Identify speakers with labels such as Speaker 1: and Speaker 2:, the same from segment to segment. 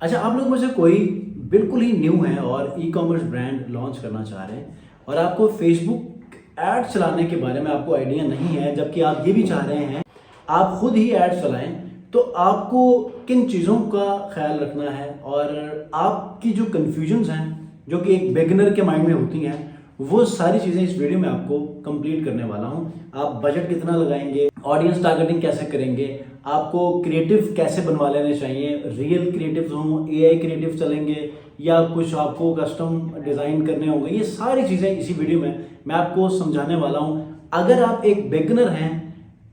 Speaker 1: अच्छा, आप लोग में से कोई बिल्कुल ही न्यू है और ई कॉमर्स ब्रांड लॉन्च करना चाह रहे हैं और आपको फेसबुक ऐड चलाने के बारे में आपको आइडिया नहीं है, जबकि आप ये भी चाह रहे हैं आप खुद ही ऐड चलाएं, तो आपको किन चीज़ों का ख्याल रखना है और आपकी जो कन्फ्यूजन्स हैं जो कि एक बिगिनर के माइंड में होती हैं, वो सारी चीज़ें इस वीडियो में आपको कंप्लीट करने वाला हूं। आप बजट कितना लगाएंगे, ऑडियंस टारगेटिंग कैसे करेंगे, आपको क्रिएटिव कैसे बनवा लेने चाहिए, रियल क्रिएटिव हों, एआई क्रिएटिव चलेंगे या कुछ आपको कस्टम डिज़ाइन करने होंगे, ये सारी चीज़ें इसी वीडियो में मैं आपको समझाने वाला हूँ। अगर आप एक बिगिनर हैं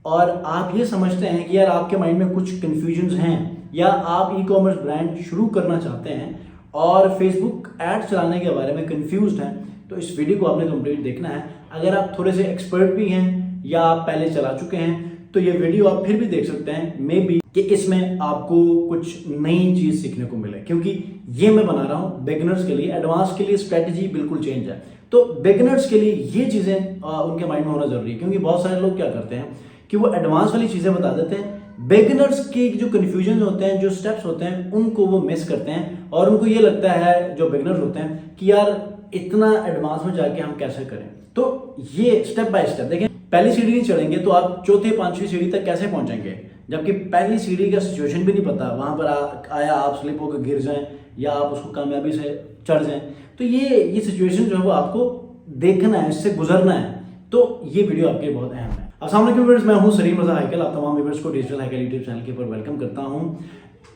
Speaker 1: और आप ये समझते हैं कि यार आपके माइंड में कुछ कन्फ्यूजन्स हैं या आप ई कॉमर्स ब्रांड शुरू करना चाहते हैं और फेसबुक ऐड चलाने के बारे में कन्फ्यूज्ड हैं, तो इस वीडियो को आपने कंप्लीट देखना है। अगर आप थोड़े से एक्सपर्ट भी हैं या आप पहले चला चुके हैं तो ये वीडियो आप फिर भी देख सकते हैं, मे बी कि इसमें आपको कुछ नई चीज़ सीखने को मिले, क्योंकि ये मैं बना रहा हूँ बिगिनर्स के लिए। एडवांस के लिए स्ट्रेटजी बिल्कुल चेंज है, तो बिगिनर्स के लिए ये चीज़ें उनके माइंड में होना जरूरी है, क्योंकि बहुत सारे लोग क्या करते हैं कि वो एडवांस वाली चीज़ें बता देते हैं, बिगिनर्स के जो कन्फ्यूजन होते हैं, जो स्टेप्स होते हैं, उनको वो मिस करते हैं और उनको ये लगता है जो बिगिनर्स होते हैं कि यार इतना एडवांस में जाके हम कैसे करें। तो ये स्टेप बाय स्टेप देखें, पहली सीढ़ी नहीं चढ़ेंगे तो आप चौथे पांचवी सीढ़ी तक कैसे पहुंचेंगे, जबकि पहली सीढ़ी का सिचुएशन भी नहीं पता, वहां पर आया आप स्लिप होकर गिर जाएं या आप उसको कामयाबी से चढ़ जाएं, तो ये सिचुएशन जो है वो आपको देखना है, इससे गुजरना है। तो ये वीडियो आपके बहुत अहम है। अस्सलाम वालेकुम व्यूअर्स, मैं हूं सलीम रजा हैकल। आप तमाम व्यूअर्स को डिजिटल हैकल यूट्यूब चैनल के ऊपर वेलकम करता हूं।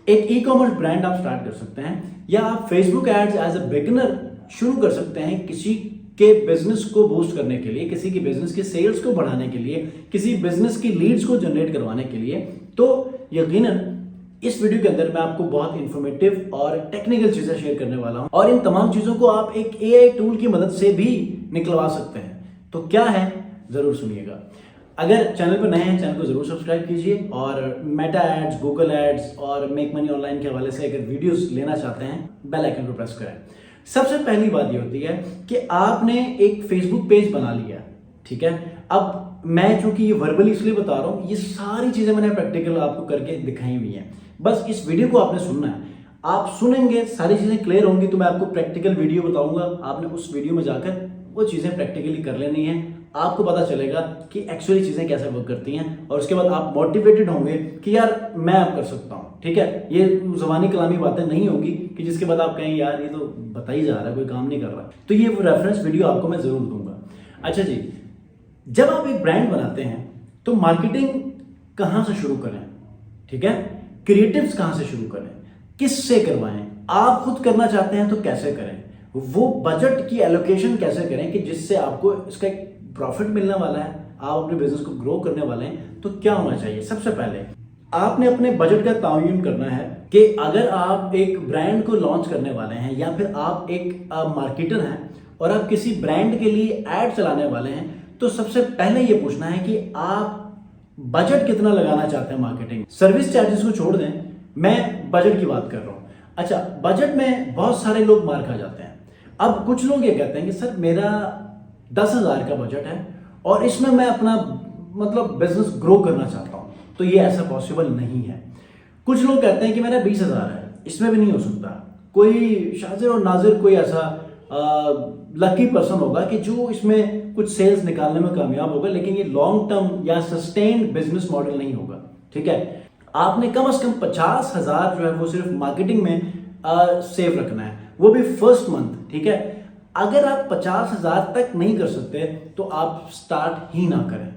Speaker 1: एक ई कॉमर्स ब्रांड आप स्टार्ट कर सकते हैं या आप Facebook ads as a beginner शुरू कर सकते हैं किसी के बिजनेस को बूस्ट करने के लिए, किसी के बिजनेस के सेल्स को बढ़ाने के लिए, किसी बिजनेस की लीड्स को जनरेट करवाने के लिए। तो यकीनन इस वीडियो के अंदर मैं आपको बहुत इंफॉर्मेटिव और टेक्निकल चीजें शेयर करने वाला हूं और इन तमाम चीजों को आप एक एआई टूल की मदद से भी निकलवा सकते हैं। तो क्या है, जरूर सुनिएगा। अगर चैनल पर नए हैं, चैनल को जरूर सब्सक्राइब कीजिए और मेटा एड्स, गूगल एड्स और मेक मनी ऑनलाइन के हवाले से अगर वीडियोस लेना चाहते हैं, बेल आइकन को प्रेस करें। सबसे पहली बात ये होती है कि आपने एक फेसबुक पेज बना लिया, ठीक है। अब मैं चूंकि ये वर्बली इसलिए बता रहा हूं, ये सारी चीजें मैंने प्रैक्टिकल आपको करके दिखाई हुई हैं, बस इस वीडियो को आपने सुनना है। आप सुनेंगे, सारी चीजें क्लियर होंगी तो मैं आपको प्रैक्टिकल वीडियो बताऊंगा, आपने उस वीडियो में जाकर वो चीजें प्रैक्टिकली कर लेनी है। आपको पता चलेगा कि एक्चुअली चीजें कैसे वर्क करती हैं और उसके बाद आप मोटिवेटेड होंगे कि यार मैं अब कर सकता हूं, ठीक है। ये ज़बानी कलामी बातें नहीं होगी कि जिसके बाद आप कहें यार ये तो बता ही जा रहा है, कोई काम नहीं कर रहा। तो ये रेफरेंस वीडियो आपको मैं जरूर दूंगा। अच्छा जी, जब आप एक ब्रांड बनाते हैं तो मार्केटिंग कहां से शुरू करें, ठीक है, क्रिएटिव्स कहां से शुरू करें, किससे करवाएं, आप खुद करना चाहते हैं तो कैसे करें, वो बजट की एलोकेशन कैसे करें कि जिससे आपको इसका एक प्रॉफिट मिलने वाला है, आप अपने बिजनेस को ग्रो करने वाले हैं, तो क्या होना चाहिए। सबसे पहले आपने अपने बजट का तयन करना है कि अगर आप एक ब्रांड को लॉन्च करने वाले हैं या फिर आप एक मार्केटर हैं और आप किसी ब्रांड के लिए ऐड चलाने वाले हैं, तो सबसे पहले ये पूछना है कि आप बजट कितना लगाना चाहते हैं मार्केटिंग। सर्विस चार्जेस को छोड़ दें, मैं बजट की बात कर रहा हूं। अच्छा, बजट में बहुत सारे लोग मार खा जाते हैं। अब कुछ लोग ये कहते हैं कि सर मेरा 10,000 का बजट है और इसमें मैं अपना मतलब बिजनेस ग्रो करना चाहता हूं, तो ये ऐसा पॉसिबल नहीं है। कुछ लोग कहते हैं कि मेरा 20,000 है, इसमें भी नहीं हो सकता। कोई शाजिर और नाजिर कोई ऐसा लकी पर्सन होगा कि जो इसमें कुछ सेल्स निकालने में कामयाब होगा, लेकिन ये लॉन्ग टर्म या सस्टेन्ड बिजनेस मॉडल नहीं होगा, ठीक है। आपने कम से कम 50,000 जो है वो सिर्फ मार्केटिंग में सेव रखना है, वो भी फर्स्ट मंथ, ठीक है। अगर आप 50,000 तक नहीं कर सकते तो आप स्टार्ट ही ना करें।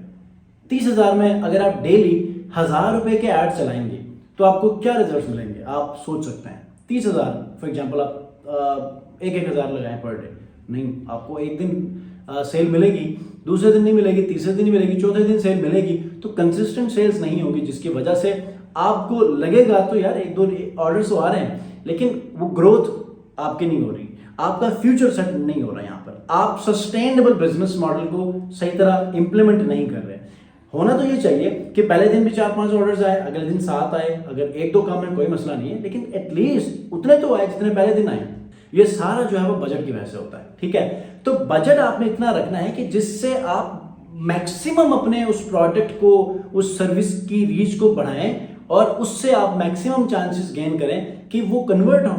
Speaker 1: 30,000 में अगर आप डेली 1,000 रुपए के ऐड चलाएंगे तो आपको क्या रिजल्ट मिलेंगे, आप सोच सकते हैं। 30,000 फॉर एग्जांपल आप 1,000 लगाएं पर डे, नहीं, आपको एक दिन सेल मिलेगी, दूसरे दिन नहीं मिलेगी, तीसरे दिन नहीं मिलेगी, चौथे दिन सेल मिलेगी, तो कंसिस्टेंट सेल्स नहीं होगी, जिसकी वजह से आपको लगेगा तो यार एक दो ऑर्डर्स तो आ रहे हैं, लेकिन वो ग्रोथ आपकी नहीं हो रही, आपका फ्यूचर सेट नहीं हो रहा। यहाँ पर आप सस्टेनेबल बिजनेस मॉडल को सही तरह इंप्लीमेंट नहीं कर रहे। होना तो ये चाहिए कि पहले दिन भी 4-5 ऑर्डर्स आए, अगले दिन 7 आए, अगर 1-2 काम में कोई मसला नहीं है, लेकिन एटलीस्ट उतने तो आए जितने पहले दिन आए। ये सारा जो है वो बजट की वजह से होता है, ठीक है। तो बजट आपने इतना रखना है कि जिससे आप मैक्सिमम अपने उस प्रोडक्ट को, उस सर्विस की रीच को बढ़ाएं और उससे आप मैक्सिमम चांसेस गेन करें कि वो कन्वर्ट हों,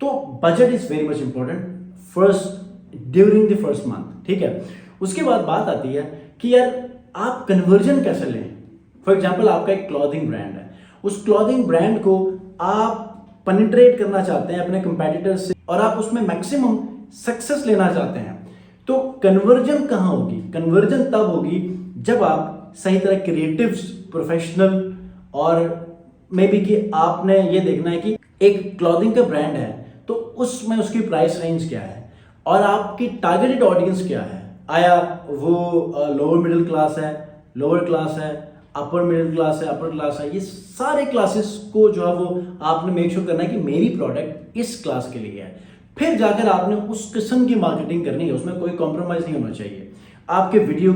Speaker 1: तो budget is very much important first during the first month. ठीक है, उसके बाद बात आती है कि यार आप कन्वर्जन कैसे लें। फॉर एग्जाम्पल आपका एक क्लॉथिंग ब्रांड है, उस क्लॉथिंग ब्रांड को आप पेनिट्रेट करना चाहते हैं अपने कंपेटिटर्स से और आप उसमें मैक्सिमम सक्सेस लेना चाहते हैं, तो कन्वर्जन कहाँ होगी? कन्वर्जन तब होगी जब आप सही तरह क्रिएटिव्स, प्रोफेशनल, और मे बी कि आपने ये देखना है कि एक क्लॉथिंग का ब्रांड है तो उसमें उसकी प्राइस रेंज क्या है और आपकी टारगेटेड ऑडियंस क्या है। आया वो लोअर मिडिल क्लास है, लोअर क्लास है, अपर मिडिल क्लास है, अपर क्लास है, ये सारे क्लासेस को जो है वो आपने मेक श्योर करना है कि मेरी प्रोडक्ट इस क्लास के लिए है। फिर जाकर आपने उस किस्म की मार्केटिंग करनी है, उसमें कोई कॉम्प्रोमाइज नहीं होना चाहिए। आपके वीडियो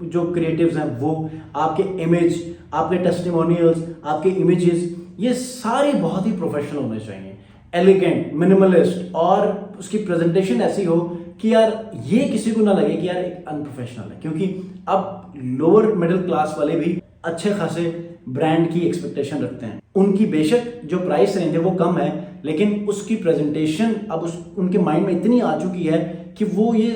Speaker 1: जो क्रिएटिव्स हैं वो, आपके इमेज, आपके टेस्टिमोनियल्स, आपके इमेजेस, ये सारे बहुत ही प्रोफेशनल होने चाहिए, एलिगेंट, मिनिमलिस्ट, और उसकी प्रेजेंटेशन ऐसी हो कि यार ये किसी को ना लगे कि यार एक अनप्रोफेशनल है। क्योंकि अब लोअर मिडिल क्लास वाले भी अच्छे खासे ब्रांड की एक्सपेक्टेशन रखते हैं। उनकी बेशक जो प्राइस रेंज है वो कम है, लेकिन उसकी प्रेजेंटेशन अब उनके माइंड में इतनी आ चुकी है कि वो ये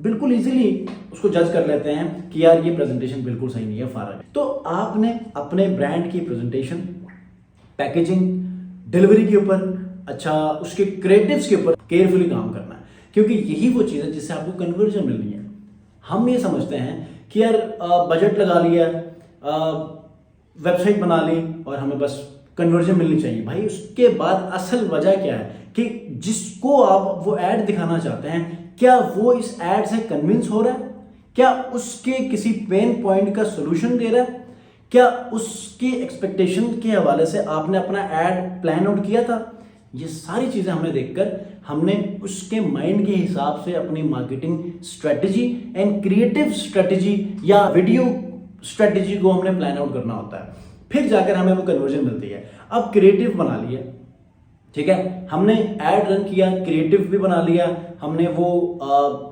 Speaker 1: बिल्कुल इजीली उसको जज कर लेते हैं कि यार ये प्रेजेंटेशन बिल्कुल सही नहीं है, फारग है। तो आपने अपने ब्रांड की प्रेजेंटेशन, पैकेजिंग, डिलीवरी के ऊपर, अच्छा उसके क्रिएटिव्स के ऊपर केयरफुली काम करना है, क्योंकि यही वो चीज़ है जिससे आपको कन्वर्जन मिलनी है। हम ये समझते हैं कि यार बजट लगा लिया, वेबसाइट बना ली और हमें बस कन्वर्जन मिलनी चाहिए। भाई उसके बाद असल वजह क्या है कि जिसको आप वो ऐड दिखाना चाहते हैं, क्या वो इस ऐड से कन्विंस हो रहा है? क्या उसके किसी पेन पॉइंट का सोल्यूशन दे रहा है? क्या उसकी एक्सपेक्टेशन के हवाले से आपने अपना ऐड प्लान आउट किया था? ये सारी चीजें हमने देखकर हमने उसके माइंड के हिसाब से अपनी marketing strategy and creative strategy या वीडियो स्ट्रेटजी को हमने प्लान आउट करना होता है। फिर जाकर हमें वो कन्वर्जन मिलती है। अब क्रिएटिव बना लिया, ठीक है, हमने ऐड रन किया, क्रिएटिव भी बना लिया, हमने वो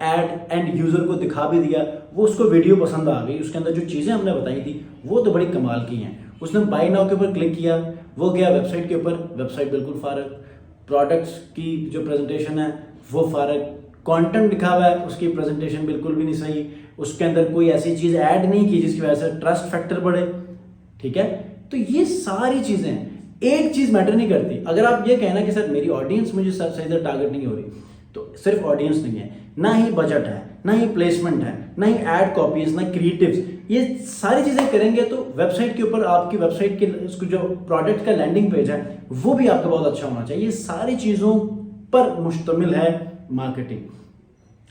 Speaker 1: ऐड एंड यूजर को दिखा भी दिया, वो उसको वीडियो पसंद आ गई, उसके अंदर जो चीजें हमने बताई थी वो तो बड़ी कमाल की हैं। उसने बाय नाउ के ऊपर क्लिक किया, वो गया वेबसाइट के ऊपर, वेबसाइट बिल्कुल फारग, प्रोडक्ट्स की जो प्रेजेंटेशन है वो फारग, कंटेंट लिखा हुआ है उसकी प्रेजेंटेशन बिल्कुल भी नहीं सही, उसके अंदर कोई ऐसी चीज ऐड नहीं की जिसकी वजह से ट्रस्ट फैक्टर बढ़े। ठीक है, तो ये सारी चीजें, एक चीज मैटर नहीं करती। अगर आप ये कहना कि सर मेरी ऑडियंस मुझे सही तरह टारगेट नहीं हो रही, तो सिर्फ ऑडियंस नहीं है, ना ही बजट है, ना ही प्लेसमेंट है, ना ही एड कॉपीज, ना क्रिएटिव्स, ये सारी चीजें करेंगे तो वेबसाइट के ऊपर, आपकी वेबसाइट के उसको जो प्रोडक्ट का लैंडिंग पेज है वो भी आपका बहुत अच्छा होना चाहिए। ये सारी चीजों पर मुश्तमिल है मार्केटिंग।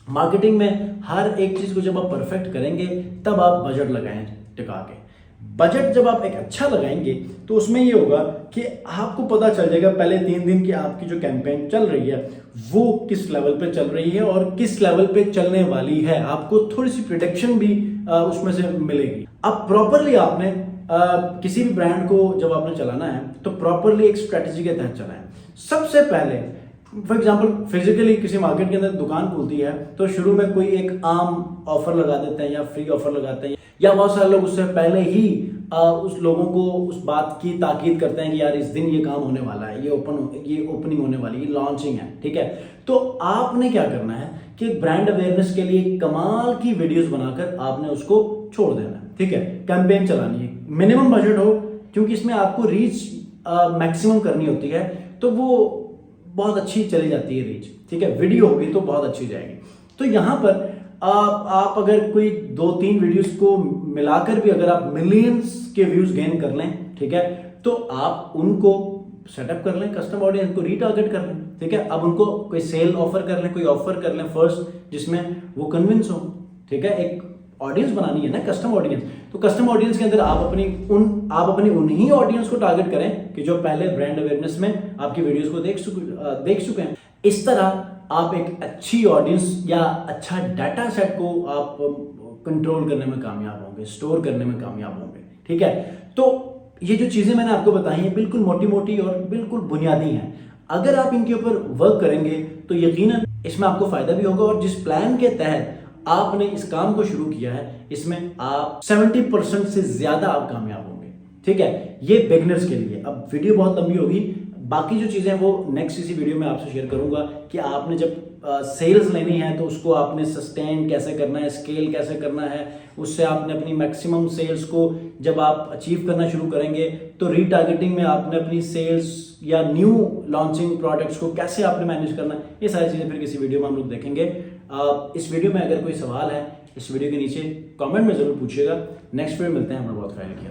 Speaker 1: मार्केटिंग में हर एक चीज को जब आप परफेक्ट करेंगे तब आप बजट लगाएं टिका के। बजट जब आप एक अच्छा लगाएंगे तो उसमें ये होगा कि आपको पता चल जाएगा पहले 3 दिन की आपकी जो कैंपेन चल रही है वो किस लेवल पे चल रही है और किस लेवल पे चलने वाली है। आपको थोड़ी सी प्रिडिक्शन भी उसमें से मिलेगी। अब प्रॉपरली आपने किसी भी ब्रांड को जब आपने चलाना है तो प्रॉपरली एक स्ट्रेटेजी के तहत चलाएं। सबसे पहले फॉर एग्जाम्पल फिजिकली किसी मार्केट के अंदर दुकान खुलती है तो शुरू में कोई एक आम ऑफर लगा देते हैं या फ्री ऑफर लगाते हैं, या बहुत सारे लोग उससे पहले ही उस लोगों को उस बात की ताकीद करते हैं कि यार इस दिन ये काम होने वाला है, ये ओपनिंग होने वाली है, ये लॉन्चिंग है। ठीक है, तो आपने क्या करना है कि ब्रांड अवेयरनेस के लिए कमाल की वीडियोस बनाकर आपने उसको छोड़ देना है। ठीक है, कैंपेन चलानी है, मिनिमम बजट हो, क्योंकि इसमें आपको रीच मैक्सिमम करनी होती है तो वो बहुत अच्छी चली जाती है रीच। ठीक है, वीडियो होगी तो बहुत अच्छी जाएगी। तो यहाँ पर आप अगर कोई 2-3 वीडियोस को मिलाकर भी अगर आप मिलियंस के व्यूज गेन कर लें, ठीक है, तो आप उनको सेटअप कर लें, कस्टम ऑडियंस को रीटारगेट कर लें। ठीक है, अब उनको कोई सेल ऑफर कर लें, कोई ऑफर कर लें फर्स्ट जिसमें वो कन्विंस हो। ठीक है, एक ऑडियंस बनानी है ना, कस्टम ऑडियंस। तो कस्टम ऑडियंस के अंदर आप अपनी उन्हीं ऑडियंस को टारगेट करें कि जो पहले ब्रांड अवेयरनेस में आपकी वीडियोस को देख चुके हैं। इस तरह आप एक अच्छी ऑडियंस या अच्छा डाटा सेट को आप कंट्रोल करने में कामयाब होंगे, स्टोर करने में कामयाब होंगे। ठीक है, तो ये जो चीजें मैंने आपको बताई हैं बिल्कुल मोटी मोटी और बिल्कुल बुनियादी हैं। अगर आप इनके ऊपर वर्क करेंगे तो यकीनन इसमें आपको फायदा भी होगा, और जिस प्लान के तहत आपने इस काम को शुरू किया है इसमें आप 70% से ज्यादा आप कामयाब होंगे। ठीक है, ये बिगिनर्स के लिए। अब वीडियो बहुत लंबी होगी, बाकी जो चीज़ें हैं वो नेक्स्ट इसी वीडियो में आपसे शेयर करूंगा कि आपने जब सेल्स लेनी है तो उसको आपने सस्टेन कैसे करना है, स्केल कैसे करना है, उससे आपने अपनी मैक्सिमम सेल्स को जब आप अचीव करना शुरू करेंगे तो रीटारगेटिंग में आपने अपनी सेल्स या न्यू लॉन्चिंग प्रोडक्ट्स को कैसे आपने मैनेज करना है, ये सारी चीज़ें फिर किसी वीडियो में हम लोग देखेंगे। इस वीडियो में अगर कोई सवाल है इस वीडियो के नीचे कमेंट में ज़रूर पूछिएगा। नेक्स्ट वीडियो मिलते हैं, हमारा बहुत ख्याल रखिए।